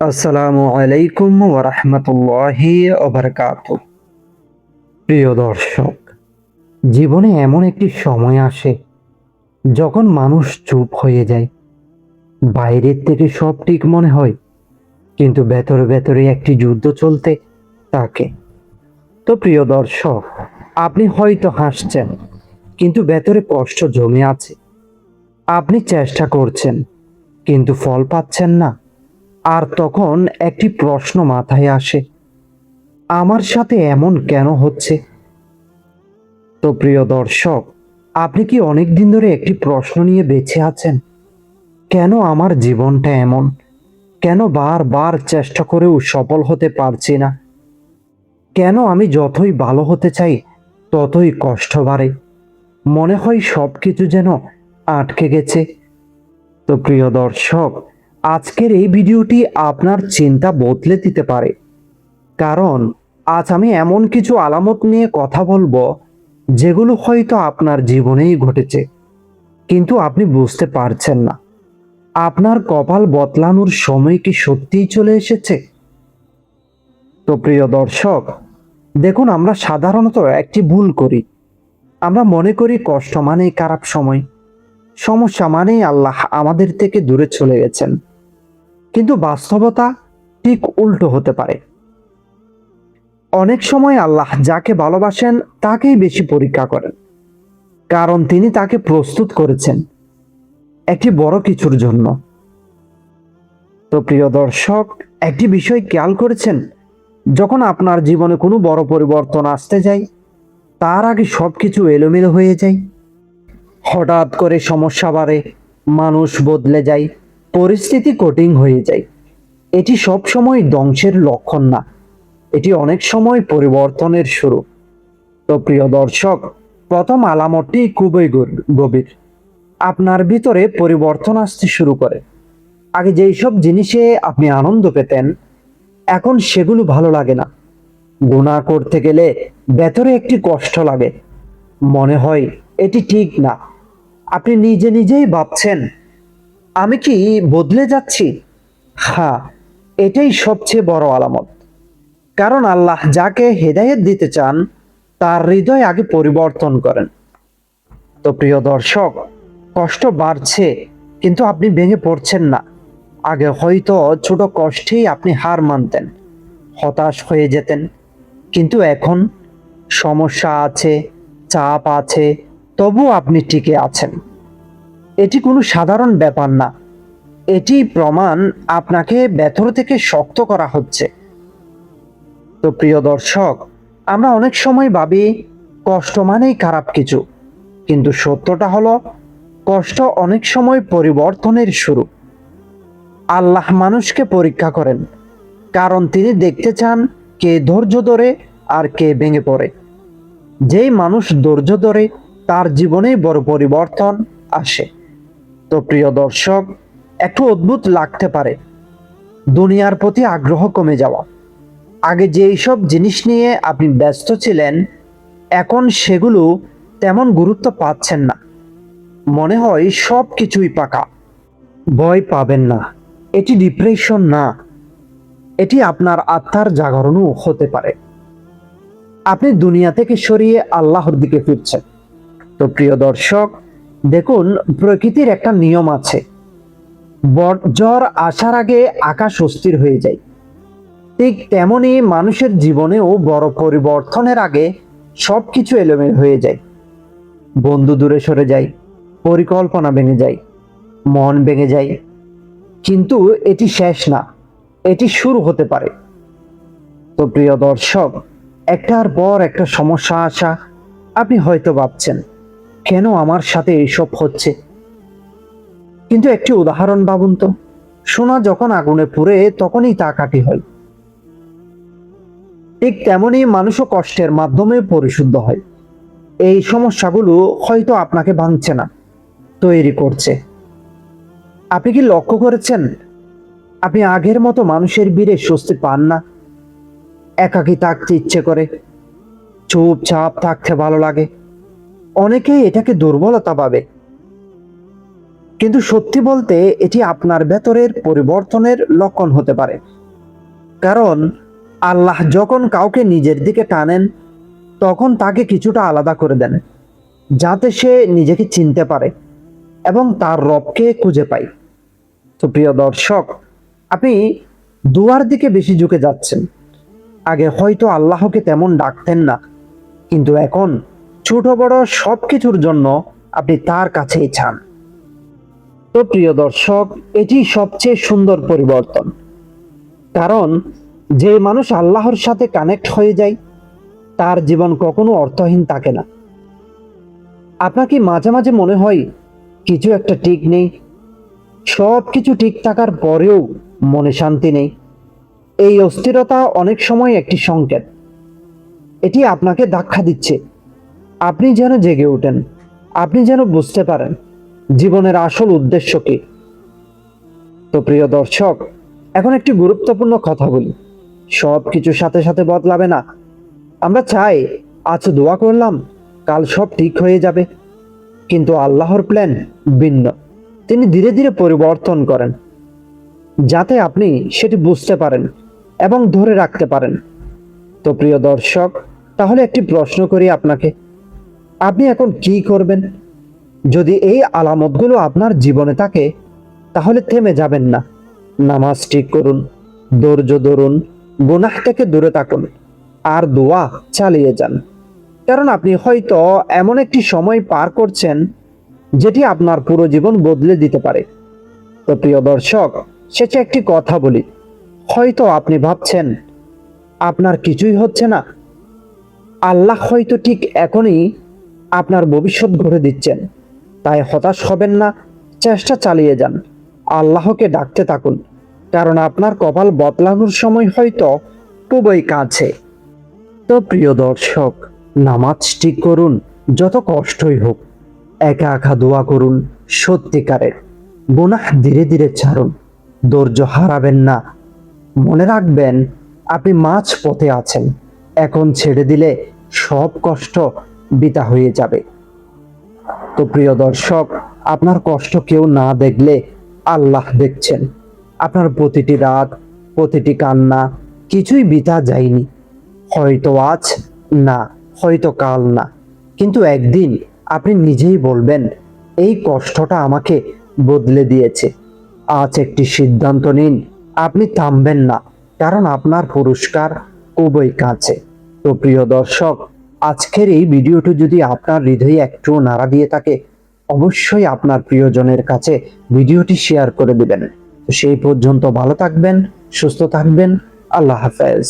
আসসালামু আলাইকুম ওয়া রাহমাতুল্লাহি ওয়া বারাকাতুহু। প্রিয় দর্শক, জীবনে এমন একটি সময় আসে যখন মানুষ চুপ হয়ে যায়। বাইরের থেকে সব ঠিক মনে হয়, কিন্তু ভেতরে ভেতরে একটি যুদ্ধ চলতে থাকে। তো প্রিয় দর্শক, আপনি হয়তো হাসছেন, কিন্তু ভেতরে কষ্ট জমে আছে। আপনি চেষ্টা করছেন, কিন্তু ফল পাচ্ছেন না। আর তখন একটি প্রশ্ন মাথায় আসে, আমার সাথে এমন কেন হচ্ছে? তো প্রিয় দর্শক, আপনি কি অনেক দিন ধরে একটি প্রশ্ন নিয়ে বেঁচে আছেন? কেন আমার জীবনটা এমন? কেন বারবার চেষ্টা করেও সফল হতে পারছি না? কেন আমি যতই ভালো হতে চাই ততই কষ্ট বাড়ে? মনে হয় সবকিছু যেন আটকে গেছে। তো প্রিয় দর্শক, আজকের এই ভিডিওটি আপনার চিন্তা বদলে দিতে পারে। কারণ আজ আমি এমন কিছু আলামত নিয়ে কথা বলবো যেগুলো হয়তো আপনার জীবনেই ঘটেছে, কিন্তু আপনি বুঝতে পারছেন না। আপনার কপাল বদলানোর সময় কি সত্যিই চলে এসেছে? তো প্রিয় দর্শক, দেখুন, আমরা সাধারণত একটি ভুল করি। আমরা মনে করি কষ্ট মানেই খারাপ সময়, সমস্যা মানেই আল্লাহ আমাদের থেকে দূরে চলে গেছেন। কিন্তু বাস্তবতা ঠিক উল্টো হতে পারে। অনেক সময় আল্লাহ যাকে ভালোবাসেন তাকেই বেশি পরীক্ষা করেন, কারণ তিনি তাকে প্রস্তুত করেছেন একটি বড় কিছুর জন্য। তো প্রিয় দর্শক, একটি বিষয় খেয়াল করেছেন, যখন আপনার জীবনে কোনো বড় পরিবর্তন আসতে যায়, তার আগে সবকিছু এলোমেলো হয়ে যায়। হঠাৎ করে সমস্যা বাড়ে, মানুষ বদলে যায়, পরিস্থিতি কঠিন হয়ে যায়। এটি সব সময় ধ্বংসের লক্ষণ না, এটি অনেক সময় পরিবর্তনের শুরু। তো প্রিয় দর্শক, প্রথম আলামতটি খুবই গভীর। আপনার ভিতরে পরিবর্তন আসতে শুরু করে। আগে যেই সব জিনিসে আপনি আনন্দ পেতেন, এখন সেগুলো ভালো লাগে না। গুনাহ করতে গেলে ভেতরে একটি কষ্ট লাগে, মনে হয় এটি ঠিক না। আপনি নিজে নিজেই ভাবছেন, আমি কি বদলে যাচ্ছি? হ্যাঁ, এটাই সবচেয়ে বড় আলামত। কারণ আল্লাহ যাকে হেদায়েত দিতে চান তার হৃদয় আগে পরিবর্তন করেন। তো প্রিয় দর্শক, কষ্ট বাড়ছে, কিন্তু আপনি ভেঙে পড়ছেন না। আগে হয়তো ছোট কষ্টেই আপনি হার মানতেন, হতাশ হয়ে যেতেন, কিন্তু এখন সমস্যা আছে, চাপ আছে, তবু আপনি টিকে আছেন। এটি কোনো সাধারণ ব্যাপার না, এটি প্রমাণ আপনাকে ভেতর থেকে শক্ত করা হচ্ছে। তো প্রিয় দর্শক, আমরা অনেক সময় ভাবি কষ্ট মানেই খারাপ কিছু, কিন্তু সত্যটা হলো কষ্ট অনেক সময় পরিবর্তনের শুরু। আল্লাহ মানুষকে পরীক্ষা করেন, কারণ তিনি দেখতে চান কে ধৈর্য ধরে আর কে ভেঙে পড়ে। যেই মানুষ ধৈর্য ধরে তার জীবনে বড় পরিবর্তন আসে। তো প্রিয় দর্শক, একটু অদ্ভুত লাগতে পারে দুনিয়ার প্রতি আগ্রহ কমে যাওয়া। আগে যেই সব জিনিস নিয়ে আপনি ব্যস্ত ছিলেন, এখন সেগুলো তেমন গুরুত্ব পাচ্ছেন না। মনে হয় সব কিছুই পাকা। ভয় পাবেন না, এটি ডিপ্রেশন না, এটি আপনার আত্মার জাগরণও হতে পারে। আপনি দুনিয়া থেকে সরিয়ে আল্লাহর দিকে ফিরছেন। তো প্রিয় দর্শক, দেখুন, প্রকৃতির একটা নিয়ম আছে, ঝড় আসার আগে আকাশ অস্থির হয়ে যায়। ঠিক তেমনি মানুষের জীবনেও বড় পরিবর্তনের আগে সবকিছু এলোমেলো হয়ে যায়। বন্ধু দূরে সরে যায়, পরিকল্পনা ভেঙে যায়, মন ভেঙে যায়, কিন্তু এটি শেষ না, এটি শুরু হতে পারে। তো প্রিয় দর্শক, একটার পর একটা সমস্যা আসা, আপনি হয়তো ভাবছেন কেন আমার সাথে এইসব হচ্ছে। কিন্তু একটি উদাহরণ ভাবুন তো, সোনা যখন আগুনে পুড়ে তখনই তা কাটি হয়। ঠিক তেমনি মানুষও কষ্টের মাধ্যমে পরিশুদ্ধ হয়। এই সমস্যাগুলো হয়তো আপনাকে ভাঙছে না, তৈরি করছে। আপনি কি লক্ষ্য করেছেন, আপনি আগের মতো মানুষের ভিড়ে স্বস্তি পান না? একাকী থাকতে ইচ্ছে করে, চুপচাপ থাকতে ভালো লাগে। অনেকেই এটাকে দুর্বলতা ভাবে, কিন্তু সত্যি বলতে এটি আপনার ভেতরের পরিবর্তনের লক্ষণ হতে পারে। কারণ আল্লাহ যখন কাউকে নিজের দিকে টানেন তখন তাকে কিছুটা আলাদা করে দেন, যাতে সে নিজেকে চিনতে পারে এবং তার রবকে খুঁজে পায়। তো প্রিয় দর্শক, আপনি দুয়ার দিকে বেশি ঝুঁকে যাচ্ছেন। আগে হয়তো আল্লাহকে তেমন ডাকতেন না, কিন্তু এখন ছোট বড় সব কিছুর জন্য আপনি তার কাছেই চান। তো প্রিয় দর্শক, এটি সবচেয়ে সুন্দর পরিবর্তন। কারণ যে মানুষ আল্লাহর সাথে কানেক্ট হয়ে যায় তার জীবন কখনো অর্থহীন থাকে না। আপনার কি মাঝে মাঝে মনে হয় কিছু একটা ঠিক নেই? সব কিছু ঠিক থাকার পরেও মনে শান্তি নেই। এই অস্থিরতা অনেক সময় একটি সংকেত। এটি আপনাকে ধাক্কা দিচ্ছে। আপনি যেন জেগে ওঠেন, আপনি যেন বুঝতে পারেন জীবনের আসল উদ্দেশ্য কি। তো প্রিয় দর্শক, এখন একটি গুরুত্বপূর্ণ কথা বলি। সব কিছুর সাথে সাথে বদলাবে না। আমরা চাই আজ দোয়া করলাম, কাল সব ঠিক হয়ে যাবে, কিন্তু আল্লাহর প্ল্যান ভিন্ন। তিনি ধীরে ধীরে পরিবর্তন করেন, যাতে আপনি সেটি বুঝতে পারেন এবং ধরে রাখতে পারেন। তো প্রিয় দর্শক, তাহলে একটি প্রশ্ন করি আপনাকে, আপনি এখন কি করবেন? যদি এই আলামতগুলো আপনার জীবনে থাকে তাহলে থেমে যাবেন না। নামাজ ঠিক করুন, ধৈর্য ধরুন, গুনাহ থেকে দূরে থাকুন, আর দোয়া চালিয়ে যান। কারণ আপনি হয়তো এমন একটি সময় পার করছেন যেটি আপনার পুরো জীবন বদলে দিতে পারে। তো প্রিয় দর্শক, শেষে একটি কথা বলি। হয়তো আপনি ভাবছেন আপনার কিছুই হচ্ছে না। আল্লাহ হয়তো ঠিক এখনই আপনার ভবিষ্যৎ গড়ে দিচ্ছেন। তাই হতাশ হবেন না, চেষ্টা চালিয়ে যান, আল্লাহকে ডাকতে থাকুন। কারণ আপনার কপাল বদলানোর সময় হয়তো খুবই কাছে। তো প্রিয় দর্শক, নামাজ ঠিক করুন, যত কষ্টই হোক। একা একা দোয়া করুন সত্যিকারের। গুনাহ ধীরে ধীরে ছাড়ুন, ধৈর্য হারাবেন না। মনে রাখবেন আপনি মাঝ পথে আছেন। এখন ছেড়ে দিলে সব কষ্ট বৃথা হয়ে যাবে। তো প্রিয় দর্শক, আপনার কষ্ট কেউ না দেখলে আল্লাহ দেখছেন। আপনার প্রতিটি রাত, প্রতিটি কান্না কিছুই বৃথা যায়নি। হয়তো আজ না, হয়তো কাল না, কিন্তু একদিন আপনি নিজেই বলবেন এই কষ্টটা আমাকে বদলে দিয়েছে। আজ একটি সিদ্ধান্ত নিন, আপনি থামবেন না, কারণ আপনার পুরস্কার খুবই কাছে। তো প্রিয় দর্শক, আজকের এই ভিডিওটি যদি আপনার হৃদয়ে একটু নাড়া দিয়ে থাকে, অবশ্যই আপনার প্রিয়জনের কাছে ভিডিওটি শেয়ার করে দিবেন। তো সেই পর্যন্ত ভালো থাকবেন, সুস্থ থাকবেন। আল্লাহ হাফেজ।